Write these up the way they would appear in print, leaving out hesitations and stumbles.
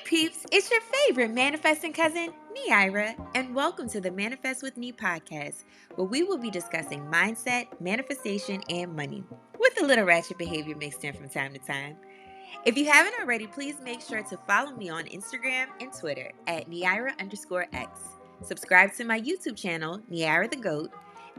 peeps, it's your favorite manifesting cousin, Neira, and welcome to the Manifest with Me podcast, where we will be discussing mindset, manifestation, and money, with a little ratchet behavior mixed in from time to time. If you haven't already, please make sure to follow me on Instagram and Twitter at Neira_X. Subscribe to my YouTube channel, Neira the Goat,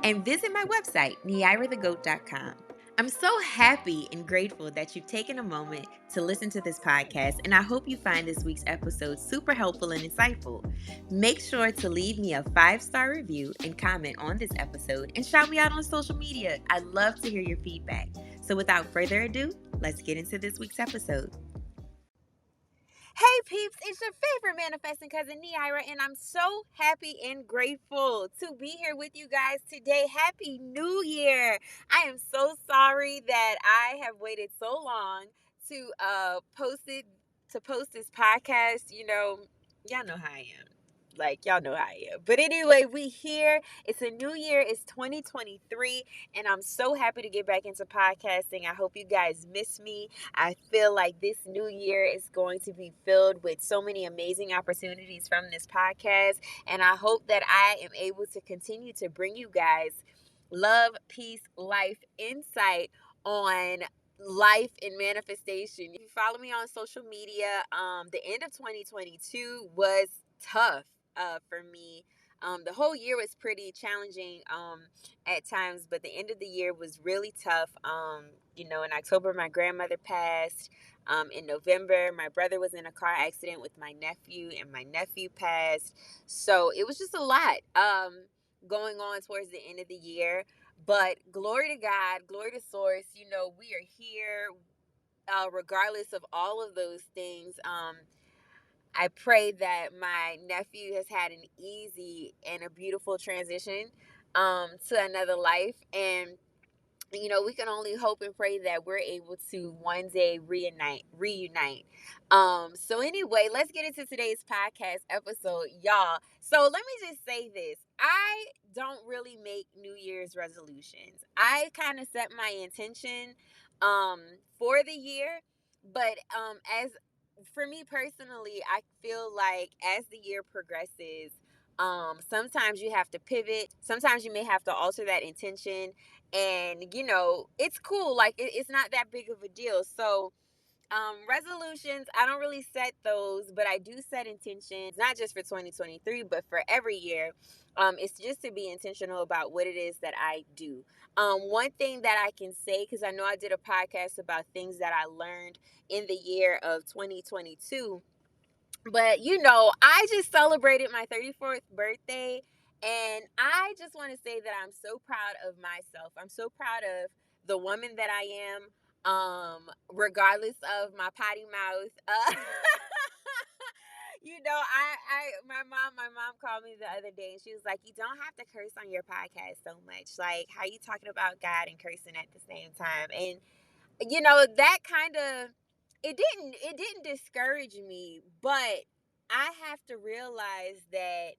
and visit my website, neirathegoat.com. I'm so happy and grateful that you've taken a moment to listen to this podcast, and I hope you find this week's episode super helpful and insightful. Make sure to leave me a 5-star review and comment on this episode and shout me out on social media. I'd love to hear your feedback. So without further ado, let's get into this week's episode. Hey peeps, it's your favorite manifesting cousin Neira, and I'm so happy and grateful to be here with you guys today. Happy New Year! I am so sorry that I have waited so long to post this podcast. Y'all know how I am. Y'all know how I am. But anyway, we here. It's a new year. It's 2023, and I'm so happy to get back into podcasting. I hope you guys miss me. I feel like this new year is going to be filled with so many amazing opportunities from this podcast. And I hope that I am able to continue to bring you guys love, peace, life, insight on life and manifestation. If you follow me on social media, the end of 2022 was tough for me. The whole year was pretty challenging at times, but the end of the year was really tough. In October, my grandmother passed. In November, my brother was in a car accident with my nephew, and my nephew passed. So it was just a lot going on towards the end of the year. But glory to God, glory to Source. We are here regardless of all of those things. I pray that my nephew has had an easy and a beautiful transition to another life. And, we can only hope and pray that we're able to one day reunite. So anyway, let's get into today's podcast episode, y'all. So let me just say this. I don't really make New Year's resolutions. I kind of set my intention for the year, but as for me personally, I feel like as the year progresses, sometimes you have to pivot. Sometimes you may have to alter that intention, and it's cool. Like it's not that big of a deal. So resolutions, I don't really set those, but I do set intentions, not just for 2023, but for every year. It's just to be intentional about what it is that I do. One thing that I can say, because I know I did a podcast about things that I learned in the year of 2022, but I just celebrated my 34th birthday, and I just want to say that I'm so proud of myself. I'm so proud of the woman that I am, regardless of my potty mouth. My mom called me the other day, and she was like, "You don't have to curse on your podcast so much. Like, how you talking about God and cursing at the same time?" And that kind of, it didn't discourage me, but I have to realize that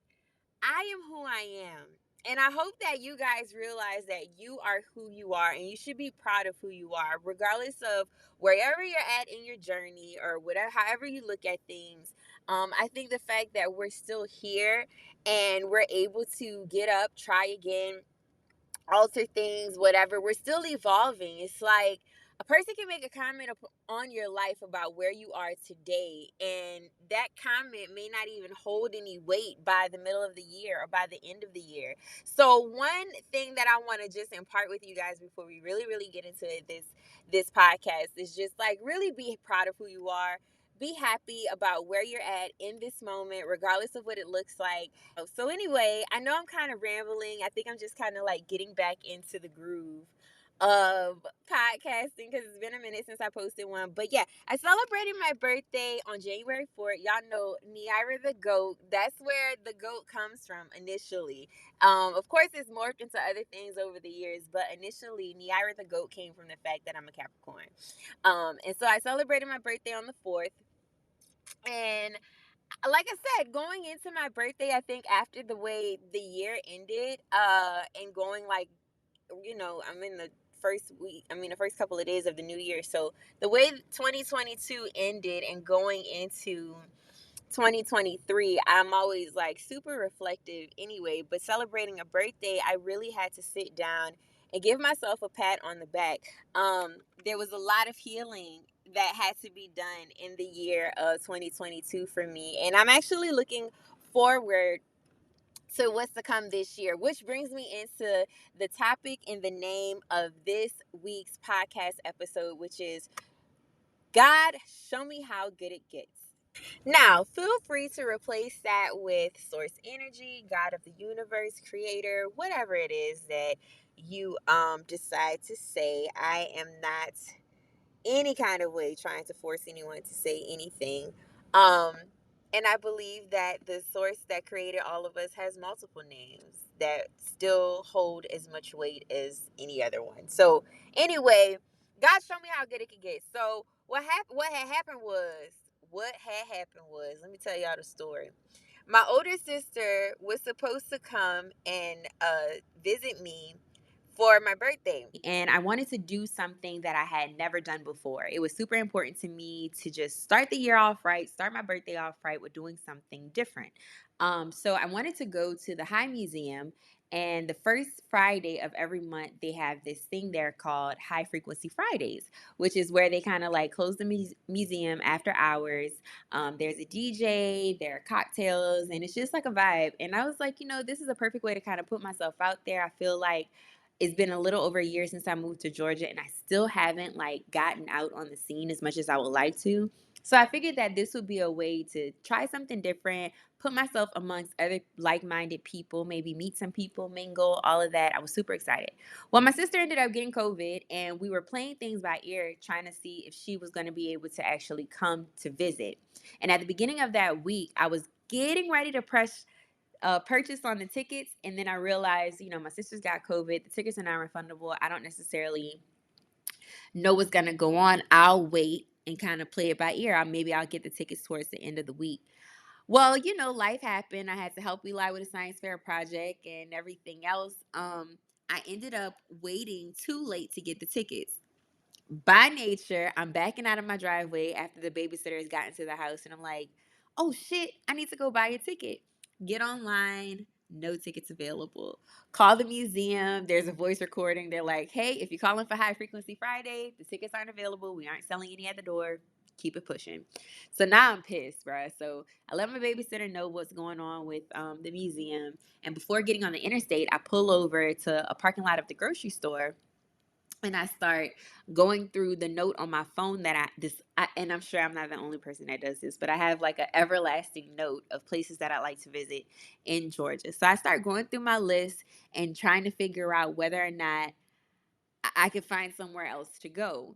I am who I am. And I hope that you guys realize that you are who you are, and you should be proud of who you are, regardless of wherever you're at in your journey or whatever, however you look at things. I think the fact that we're still here and we're able to get up, try again, alter things, whatever. We're still evolving. It's like a person can make a comment on your life about where you are today, and that comment may not even hold any weight by the middle of the year or by the end of the year. So one thing that I want to just impart with you guys before we really, really get into this podcast is just like really be proud of who you are. Be happy about where you're at in this moment, regardless of what it looks like. So anyway, I know I'm kind of rambling. I think I'm just kind of like getting back into the groove of podcasting because it's been a minute since I posted one. But yeah, I celebrated my birthday on January 4th. Y'all know Neira the Goat. That's where the goat comes from initially. Of course, it's morphed into other things over the years, but initially, Neira the Goat came from the fact that I'm a Capricorn. And so I celebrated my birthday on the 4th. And like I said, going into my birthday, I think after the way the year ended, and going like, I'm in the the first couple of days of the new year. So the way 2022 ended and going into 2023, I'm always like super reflective anyway, but celebrating a birthday, I really had to sit down and give myself a pat on the back. There was a lot of healing that had to be done in the year of 2022 for me, and I'm actually looking forward to what's to come this year, which brings me into the topic and the name of this week's podcast episode, which is God, show me how good it gets. Now, feel free to replace that with source energy, God of the universe, creator, whatever it is that you decide to say. I am not any kind of way trying to force anyone to say anything. Um, and I believe that the source that created all of us has multiple names that still hold as much weight as any other one. So anyway, God showed me how good it could get. So what had happened was, let me tell y'all the story. My older sister was supposed to come and visit me for my birthday. And I wanted to do something that I had never done before. It was super important to me to just start the year off right, start my birthday off right with doing something different. So I wanted to go to the High Museum. And the first Friday of every month, they have this thing there called High Frequency Fridays, which is where they kind of like close the museum after hours. There's a DJ, there are cocktails, and it's just like a vibe. And I was like, this is a perfect way to kind of put myself out there. I feel like it's been a little over a year since I moved to Georgia, and I still haven't like gotten out on the scene as much as I would like to. So I figured that this would be a way to try something different, put myself amongst other like-minded people, maybe meet some people, mingle, all of that. I was super excited. Well, my sister ended up getting COVID, and we were playing things by ear, trying to see if she was going to be able to actually come to visit. And at the beginning of that week, I was getting ready to press purchase on the tickets, and then I realized, my sister's got COVID. The tickets are non-refundable. I don't necessarily know what's gonna go on. I'll wait and kind of play it by ear. Maybe I'll get the tickets towards the end of the week. Well, life happened. I had to help Eli with a science fair project and everything else. I ended up waiting too late to get the tickets. By nature, I'm backing out of my driveway after the babysitter has gotten to the house, and I'm like, oh shit, I need to go buy a ticket. Get online, no tickets available. Call the museum, there's a voice recording. They're like, hey, if you're calling for High Frequency Friday, the tickets aren't available. We aren't selling any at the door. Keep it pushing. So now I'm pissed, bruh. So I let my babysitter know what's going on with the museum. And before getting on the interstate, I pull over to a parking lot of the grocery store, and I start going through the note on my phone that and I'm sure I'm not the only person that does this, but I have like an everlasting note of places that I like to visit in Georgia. So I start going through my list and trying to figure out whether or not I could find somewhere else to go.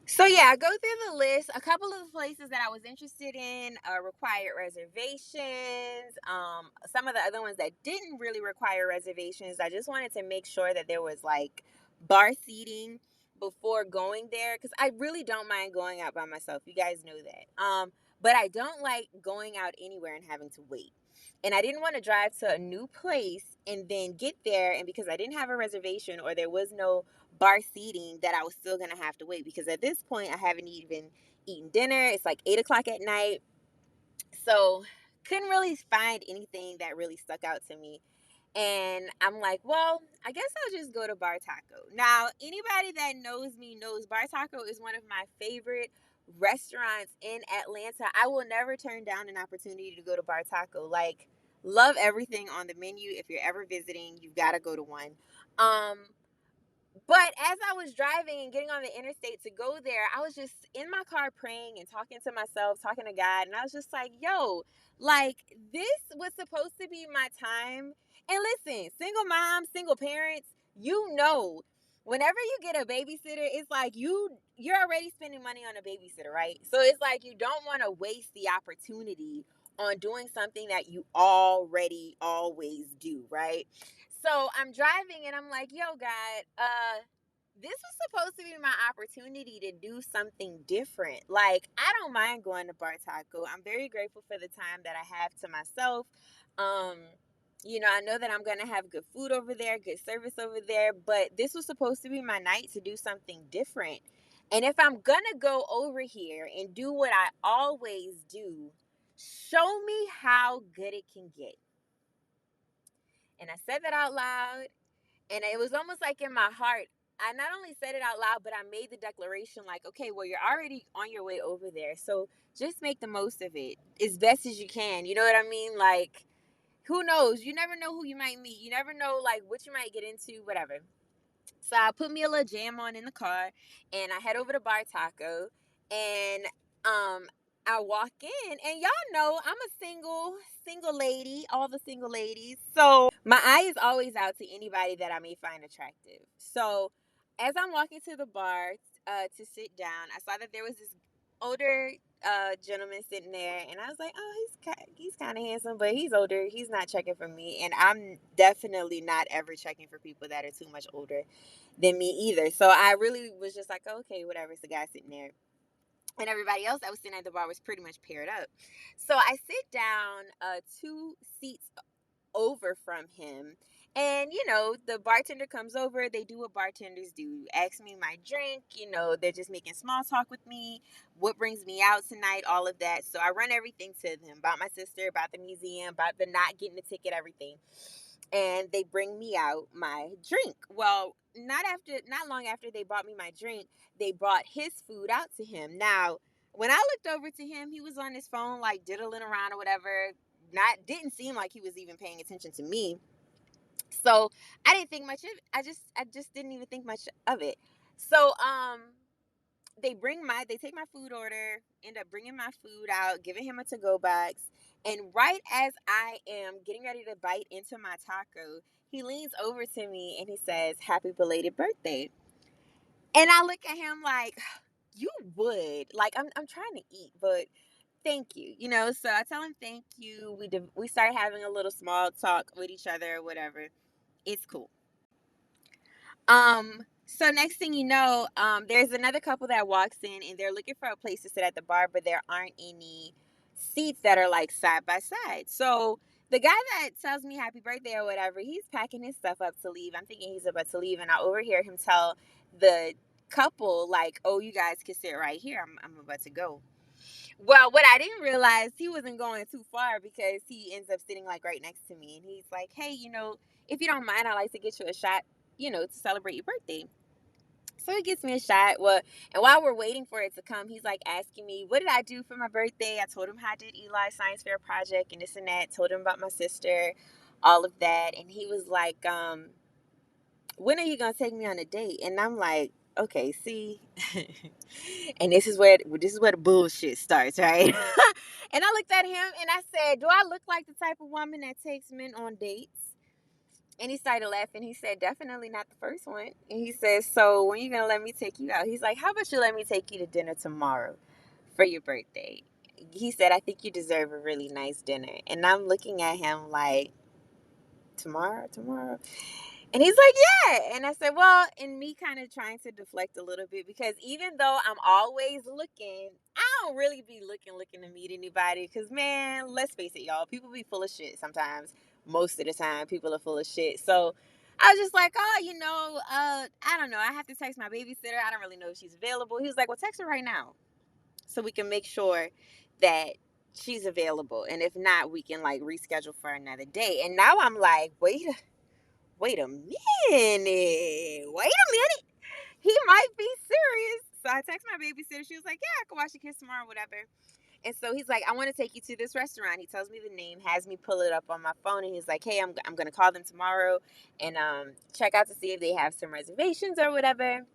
So yeah, I go through the list. A couple of the places that I was interested in required reservations. Some of the other ones that didn't really require reservations, I just wanted to make sure that there was like bar seating before going there, because I really don't mind going out by myself. You guys know that. But I don't like going out anywhere and having to wait. And I didn't want to drive to a new place and then get there, and because I didn't have a reservation or there was no bar seating, that I was still gonna have to wait, because at this point I haven't even eaten dinner. It's like 8 o'clock at night. So couldn't really find anything that really stuck out to me. And I'm like, well, I guess I'll just go to Bar Taco. Now, anybody that knows me knows Bar Taco is one of my favorite restaurants in Atlanta. I will never turn down an opportunity to go to Bar Taco. Like, love everything on the menu. If you're ever visiting, you've got to go to one. Um, but as I was driving and getting on the interstate to go there, I was just in my car praying and talking to myself, talking to God. And I was just like, yo, like, this was supposed to be my time. And listen, single moms, single parents, whenever you get a babysitter, it's like you're already spending money on a babysitter, right? So it's like you don't want to waste the opportunity on doing something that you already always do, right? So I'm driving and I'm like, yo, God, this was supposed to be my opportunity to do something different. Like, I don't mind going to Bar Taco. I'm very grateful for the time that I have to myself. Um, I know that I'm going to have good food over there, good service over there, but this was supposed to be my night to do something different. And if I'm going to go over here and do what I always do, Show me how good it can get. And I said that out loud, and it was almost like in my heart. I not only said it out loud, but I made the declaration like, okay, well, you're already on your way over there. So just make the most of it as best as you can. You know what I mean? Like, who knows? You never know who you might meet. You never know, like, what you might get into, whatever. So I put me a little jam on in the car, and I head over to Bar Taco, and I walk in, and y'all know I'm a single lady, all the single ladies. So my eye is always out to anybody that I may find attractive. So as I'm walking to the bar to sit down, I saw that there was this older gentleman sitting there, and I was like, oh, he's kind of handsome, but he's older. He's not checking for me, and I'm definitely not ever checking for people that are too much older than me either. So I really was just like, oh, okay, whatever. It's the guy sitting there. And everybody else that was sitting at the bar was pretty much paired up. So I sit down 2 seats over from him. And, the bartender comes over. They do what bartenders do, ask me my drink. They're just making small talk with me, what brings me out tonight, all of that. So I run everything to them about my sister, about the museum, about the not getting the ticket, everything. And they bring me out my drink. Well, not long after they brought me my drink, they brought his food out to him. Now, when I looked over to him, he was on his phone, like diddling around or whatever. Not Didn't seem like he was even paying attention to me. So I didn't think much of it. I just didn't even think much of it. So they take my food order, end up bringing my food out, giving him a to-go box, and right as I am getting ready to bite into my taco, he leans over to me and he says, happy belated birthday. And I look at him like, you would. Like, I'm trying to eat, but thank you. So I tell him thank you. We start having a little small talk with each other or whatever. It's cool. So next thing you know, there's another couple that walks in and they're looking for a place to sit at the bar, but there aren't any seats that are like side by side. So the guy that tells me happy birthday or whatever, he's packing his stuff up to leave. I'm thinking he's about to leave, and I overhear him tell the couple like, "Oh, you guys can sit right here. I'm about to go." Well, what I didn't realize, he wasn't going too far because he ends up sitting like right next to me, and he's like, "Hey, if you don't mind, I'd like to get you a shot, to celebrate your birthday." So he gets me a shot. Well, and while we're waiting for it to come, he's like asking me, what did I do for my birthday? I told him how I did Eli's science fair project and this and that. Told him about my sister, all of that. And he was like, when are you going to take me on a date? And I'm like, okay, see, and this is where the bullshit starts, right? And I looked at him and I said, do I look like the type of woman that takes men on dates? And he started laughing. He said, definitely not the first one. And he says, so when are you going to let me take you out? He's like, how about you let me take you to dinner tomorrow for your birthday? He said, I think you deserve a really nice dinner. And I'm looking at him like, tomorrow? And he's like, yeah. And I said, well, and me kind of trying to deflect a little bit, because even though I'm always looking, I don't really be looking to meet anybody. Because, man, let's face it, y'all, people be full of shit sometimes. Most of the time, people are full of shit. So I was just like, oh, I don't know. I have to text my babysitter. I don't really know if she's available. He was like, well, text her right now so we can make sure that she's available. And if not, we can like reschedule for another day. And now I'm like, wait a minute. Wait a minute. He might be serious. So I text my babysitter. She was like, yeah, I can watch the kids tomorrow, whatever. And so he's like, I want to take you to this restaurant. He tells me the name, has me pull it up on my phone. And he's like, hey, I'm going to call them tomorrow and check out to see if they have some reservations or whatever.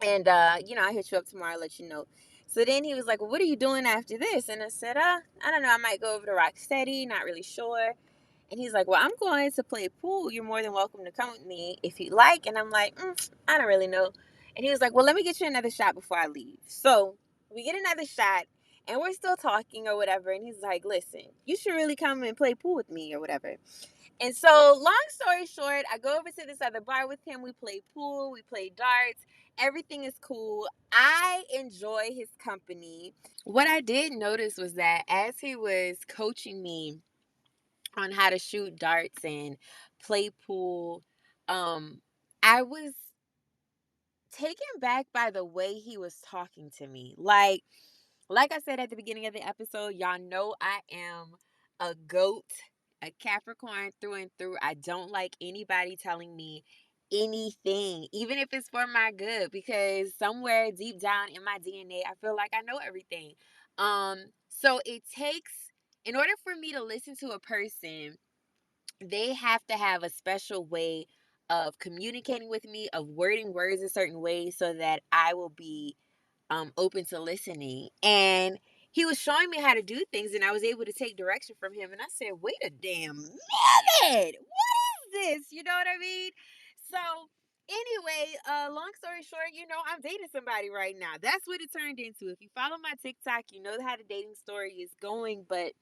And, I'll hit you up tomorrow, let you know. So then he was like, well, what are you doing after this? And I said, I don't know. I might go over to Rocksteady. Not really sure. And he's like, well, I'm going to play pool. You're more than welcome to come with me if you like. And I'm like, I don't really know. And he was like, well, let me get you another shot before I leave. So we get another shot and we're still talking or whatever. And he's like, listen, you should really come and play pool with me or whatever. And so long story short, I go over to this other bar with him. We play pool, we play darts. Everything is cool. I enjoy his company. What I did notice was that as he was coaching me on how to shoot darts and play pool, I was taken back by the way he was talking to me. Like, Like I said at the beginning of the episode, y'all know I am a goat, a Capricorn through and through. I don't like anybody telling me anything, even if it's for my good, because somewhere deep down in my DNA, I feel like I know everything. So it takes, in order for me to listen to a person, they have to have a special way of communicating with me, of wording words a certain way so that I will be open to listening. And he was showing me how to do things, and I was able to take direction from him. And I said, wait a damn minute. What is this? You know what I mean? So anyway, long story short, I'm dating somebody right now. That's what it turned into. If you follow my TikTok, you know how the dating story is going. But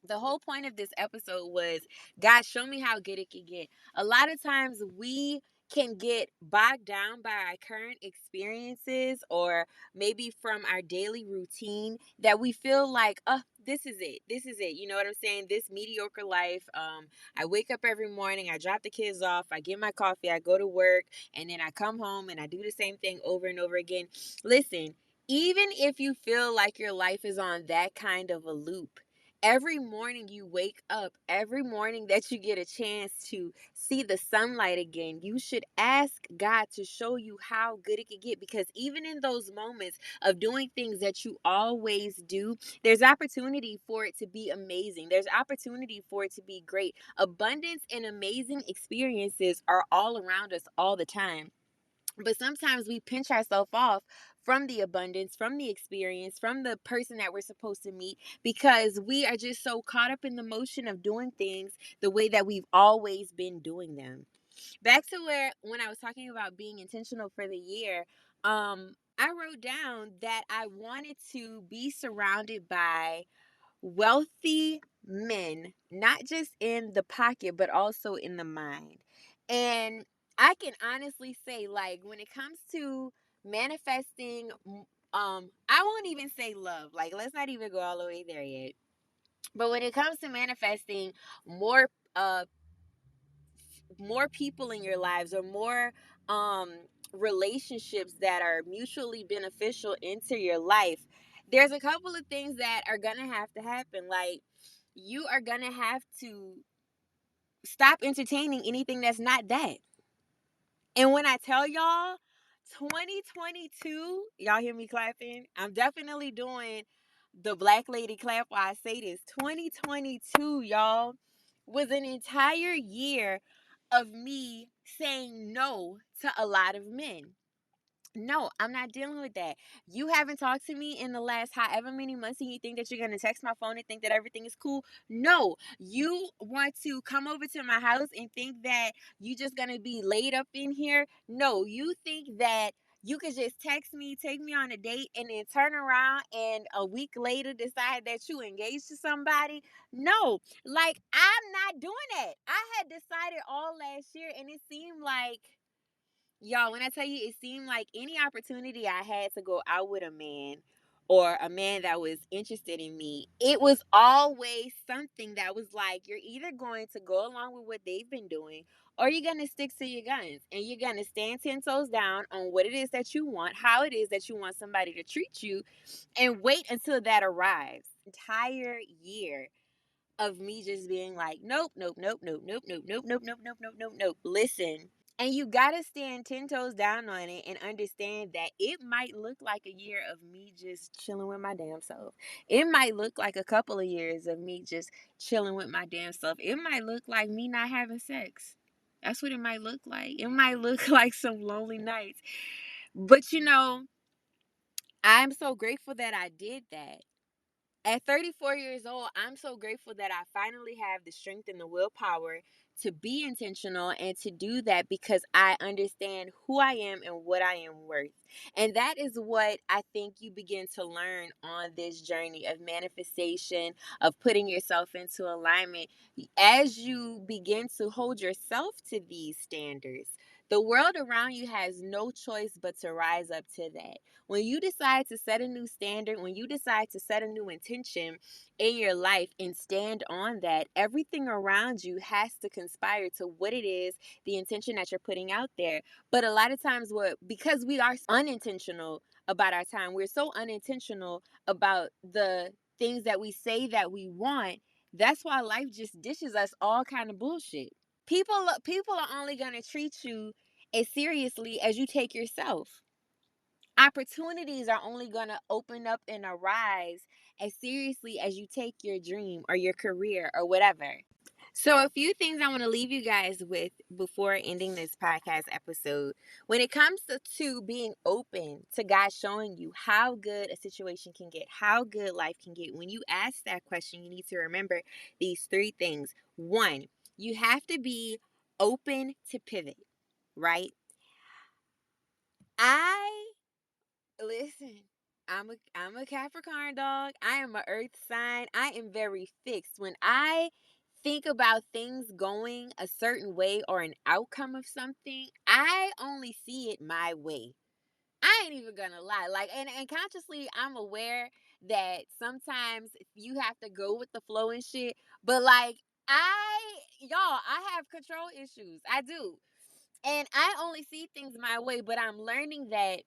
the whole point of this episode was, God, show me how good it can get. A lot of times we can get bogged down by our current experiences, or maybe from our daily routine, that we feel like, oh, this is it. This is it. You know what I'm saying? This mediocre life. I wake up every morning, I drop the kids off, I get my coffee, I go to work, and then I come home and I do the same thing over and over again. Listen, even if you feel like your life is on that kind of a loop, every morning you wake up, every morning that you get a chance to see the sunlight again, you should ask God to show you how good it can get. Because even in those moments of doing things that you always do, there's opportunity for it to be amazing. There's opportunity for it to be great. Abundance and amazing experiences are all around us all the time. But sometimes we pinch ourselves off from the abundance, from the experience, from the person that we're supposed to meet, because we are just so caught up in the motion of doing things the way that we've always been doing them. Back to where, when I was talking about being intentional for the year, I wrote down that I wanted to be surrounded by wealthy men, not just in the pocket, but also in the mind. And I can honestly say, like, when it comes to manifesting, I won't even say love. Like, let's not even go all the way there yet. But when it comes to manifesting more, more people in your lives, or more um relationships that are mutually beneficial into your life, there's a couple of things that are gonna have to happen. Like, you are gonna have to stop entertaining anything that's not that. And when I tell y'all, 2022, y'all hear me clapping? I'm definitely doing the black lady clap while I say this. 2022, y'all, was an entire year of me saying no to a lot of men. No, I'm not dealing with that. You haven't talked to me in the last however many months, and you think that you're going to text my phone and think that everything is cool. No, you want to come over to my house and think that you just going to be laid up in here. No, you think that you could just text me, take me on a date, and then turn around and a week later decide that you engaged to somebody. No, like, I'm not doing that. I had decided all last year, and it seemed like, y'all, when I tell you, it seemed like any opportunity I had to go out with a man, or a man that was interested in me, it was always something that was like, you're either going to go along with what they've been doing, or you're going to stick to your guns, and you're going to stand 10 toes down on what it is that you want, how it is that you want somebody to treat you, and wait until that arrives. Entire year of me just being like, nope, nope, nope, nope, nope, nope, nope, nope, nope, nope, nope, nope, nope. Listen. And you gotta stand 10 toes down on it and understand that it might look like a year of me just chilling with my damn self. It might look like a couple of years of me just chilling with my damn self. It might look like me not having sex. That's what it might look like. It might look like some lonely nights. But I'm so grateful that I did that. At 34 years old, I'm so grateful that I finally have the strength and the willpower to be intentional and to do that, because I understand who I am and what I am worth. And that is what I think you begin to learn on this journey of manifestation, of putting yourself into alignment. As you begin to hold yourself to these standards, the world around you has no choice but to rise up to that. When you decide to set a new standard, when you decide to set a new intention in your life and stand on that, everything around you has to conspire to what it is, the intention that you're putting out there. But a lot of times, because we are unintentional about our time. We're so unintentional about the things that we say that we want. That's why life just dishes us all kind of bullshit. People are only going to treat you as seriously as you take yourself. Opportunities are only going to open up and arise as seriously as you take your dream or your career or whatever. So, a few things I want to leave you guys with before ending this podcast episode. When it comes to being open to God showing you how good a situation can get, how good life can get, when you ask that question, you need to remember these three things. One, you have to be open to pivot, right? I Listen, I'm a Capricorn dog. I am a earth sign. I am very fixed. When I think about things going a certain way or an outcome of something, I only see it my way. I ain't even gonna lie. Like, and consciously I'm aware that sometimes you have to go with the flow and shit. But like I have control issues. I do. And I only see things my way, but I'm learning that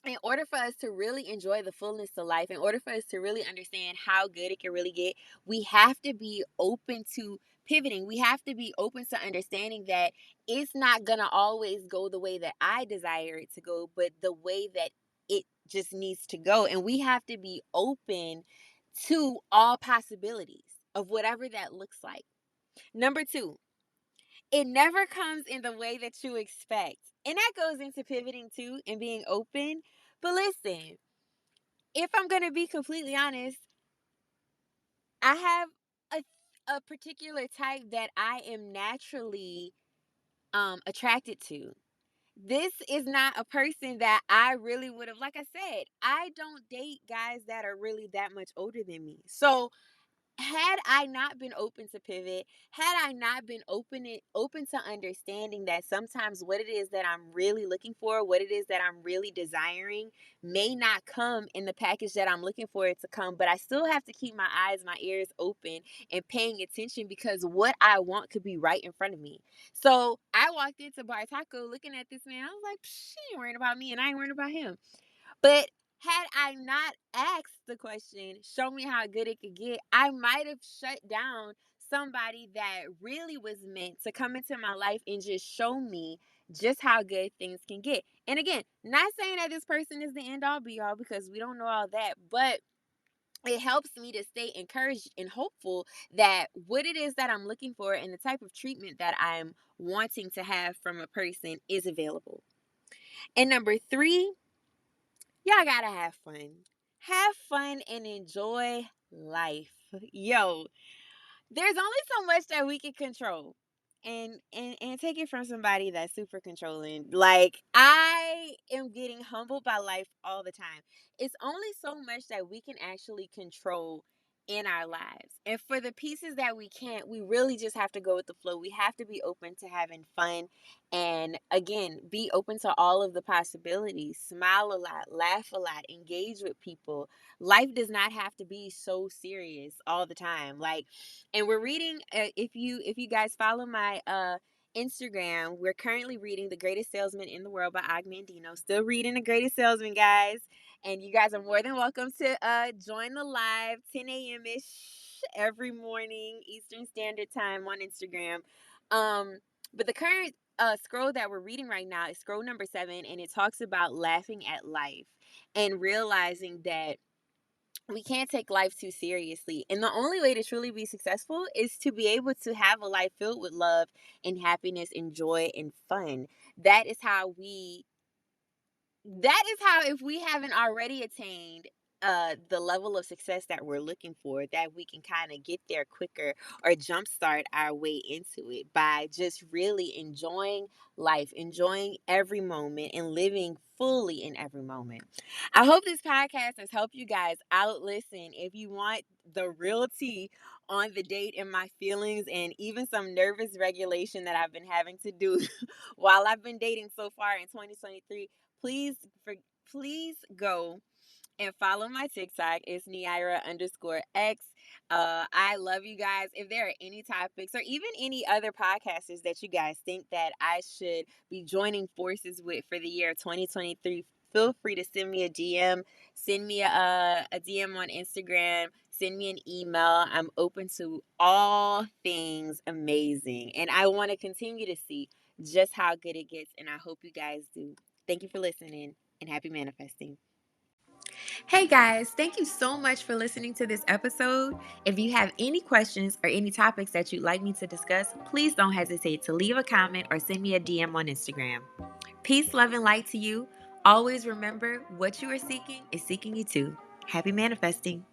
in order for us to really enjoy the fullness of life, in order for us to really understand how good it can really get, we have to be open to pivoting. We have to be open to understanding that it's not going to always go the way that I desire it to go, but the way that it just needs to go. And we have to be open to all possibilities of whatever that looks like. Number two, it never comes in the way that you expect. And that goes into pivoting too and being open. But listen, if I'm going to be completely honest, I have a particular type that I am naturally attracted to. This is not a person that I really would have, like I said, I don't date guys that are really that much older than me. So had I not been open to pivot, had I not been open to understanding that sometimes what it is that I'm really looking for, what it is that I'm really desiring may not come in the package that I'm looking for it to come, but I still have to keep my eyes, my ears open and paying attention because what I want could be right in front of me. So I walked into Bar Taco looking at this man. I was like, she ain't worrying about me and I ain't worrying about him. But had I not asked the question, show me how good it could get, I might have shut down somebody that really was meant to come into my life and just show me just how good things can get. And again, not saying that this person is the end all be all because we don't know all that, but it helps me to stay encouraged and hopeful that what it is that I'm looking for and the type of treatment that I'm wanting to have from a person is available. And number three, y'all gotta have fun. Have fun and enjoy life. Yo, there's only so much that we can control. And take it from somebody that's super controlling. Like, I am getting humbled by life all the time. It's only so much that we can actually control in our lives. And for the pieces that we can't, we really just have to go with the flow. We have to be open to having fun and again, be open to all of the possibilities. Smile a lot, laugh a lot, engage with people. Life does not have to be so serious all the time. Like, and we're reading if you guys follow my Instagram, we're currently reading The Greatest Salesman in the World by Og Mandino. Still reading The Greatest Salesman, guys. And you guys are more than welcome to join the live 10 a.m. ish every morning Eastern Standard Time on Instagram. But the current scroll that we're reading right now is scroll number 7, and it talks about laughing at life and realizing that we can't take life too seriously. And the only way to truly be successful is to be able to have a life filled with love and happiness and joy and fun. That is how we that is how, if we haven't already attained the level of success that we're looking for, that we can kind of get there quicker or jumpstart our way into it by just really enjoying life, enjoying every moment and living fully in every moment. I hope this podcast has helped you guys out. Listen, if you want the real tea on the date and my feelings and even some nervous regulation that I've been having to do while I've been dating so far in 2023, please please go and follow my TikTok. It's Neira_X. I love you guys. If there are any topics or even any other podcasters that you guys think that I should be joining forces with for the year 2023, feel free to send me a DM, send me a DM on Instagram, send me an email. I'm open to all things amazing. And I want to continue to see just how good it gets. And I hope you guys do. Thank you for listening and happy manifesting. Hey guys, thank you so much for listening to this episode. If you have any questions or any topics that you'd like me to discuss, please don't hesitate to leave a comment or send me a DM on Instagram. Peace, love, and light to you. Always remember what you are seeking is seeking you too. Happy manifesting.